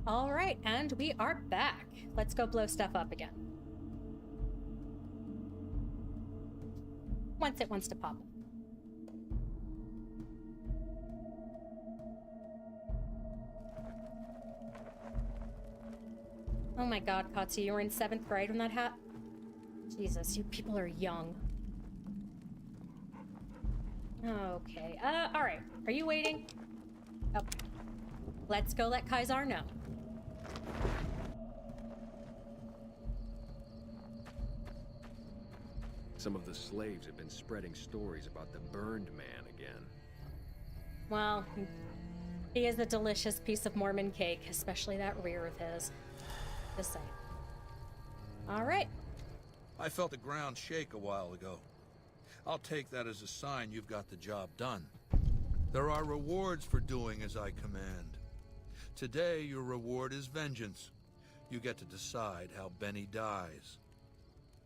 All right, and we are back. Let's go blow stuff up again. Once it wants to pop up. Oh my god, Katsu, you were in 7th grade when that happened? Jesus, you people are young. Okay, alright. Are you waiting? Okay. Let's go let Kaisar know. Some of the slaves have been spreading stories about the burned man again. Well, he is a delicious piece of Mormon cake, especially that rear of his. Just saying. Alright. I felt the ground shake a while ago. I'll take that as a sign you've got the job done. There are rewards for doing as I command. Today, your reward is vengeance. You get to decide how Benny dies.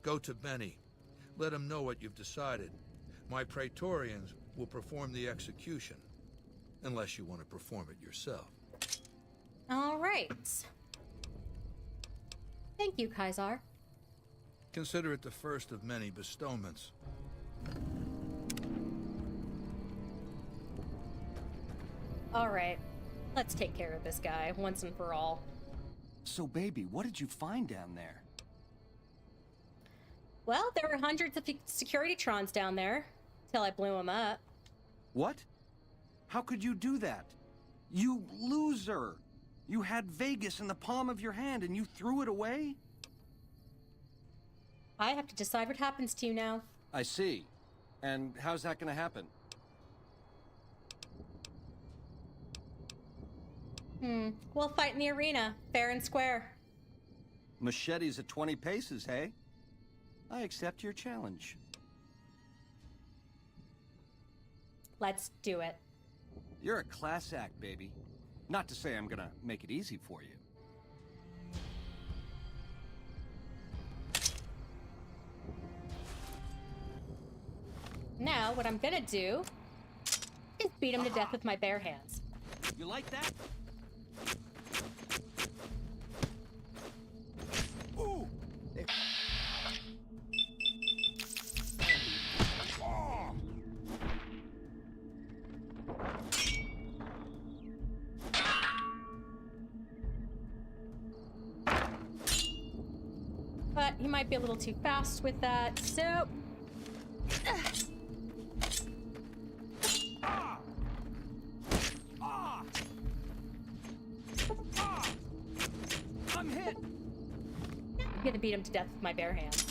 Go to Benny. Let him know what you've decided. My Praetorians will perform the execution, unless you want to perform it yourself. All right. Thank you, Kaisar. Consider it the first of many bestowments. All right. Let's take care of this guy once and for all. So, baby, what did you find down there? Well, there were hundreds of security trons down there, till I blew them up. What? How could you do that? You loser! You had Vegas in the palm of your hand and you threw it away? I have to decide what happens to you now. I see. And how's that gonna happen? We'll fight in the arena, fair and square. Machetes at 20 paces, hey? I accept your challenge. Let's do it. You're a class act, baby. Not to say I'm gonna make it easy for you. Now, what I'm gonna do is beat him to death with my bare hands. You like that? Ooh! But he might be a little too fast with that, so... I'm hit! I'm gonna beat him to death with my bare hands.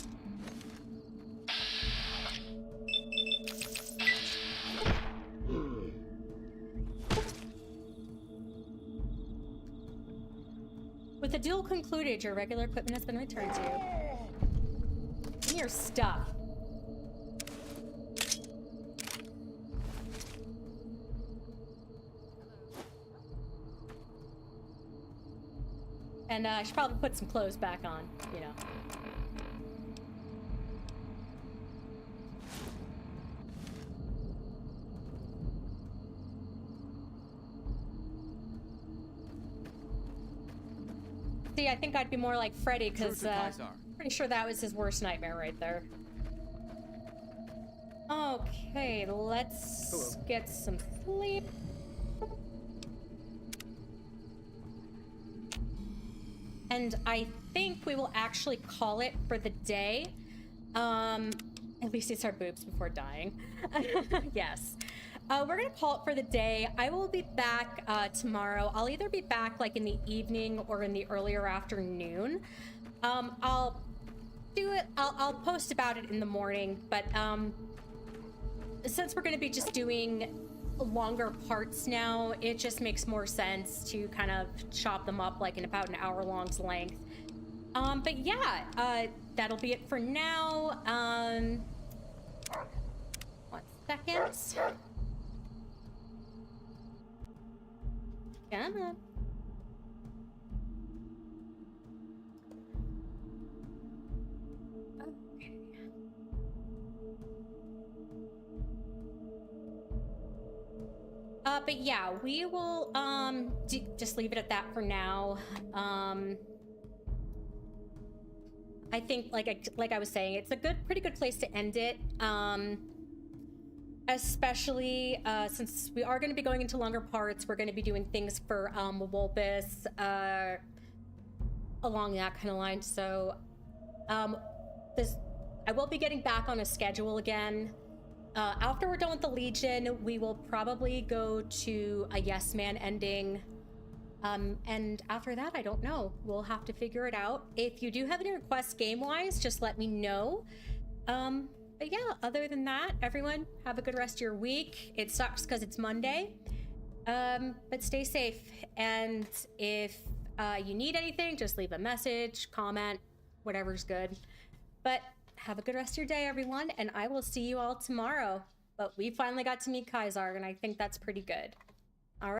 With the duel concluded, your regular equipment has been returned to you. And your stuff. And I should probably put some clothes back on, you know. See, I think I'd be more like Freddy, because pretty sure that was his worst nightmare right there. Okay, let's get some sleep. And I think we will actually call it for the day. At least it's our boobs before dying. Yes. We're gonna call it for the day. I will be back tomorrow. I'll either be back like in the evening or in the earlier afternoon. I'll do it. I'll post about it in the morning. But since we're gonna be just doing longer parts now, it just makes more sense to kind of chop them up like in about an hour-long's length. But yeah, that'll be it for now. 1 second. Come on. Okay. But yeah, we will just leave it at that for now. I think, like I was saying, it's a pretty good place to end it. Especially since we are going to be going into longer parts, we're going to be doing things for Wolbus along that kind of line. So I will be getting back on a schedule again. After we're done with the Legion, we will probably go to a Yes Man ending. And after that, I don't know. We'll have to figure it out. If you do have any requests game-wise, just let me know. But yeah, other than that, everyone, have a good rest of your week. It sucks because it's Monday. But stay safe. And if you need anything, just leave a message, comment, whatever's good. But have a good rest of your day, everyone, and I will see you all tomorrow. But we finally got to meet Kaisar, and I think that's pretty good.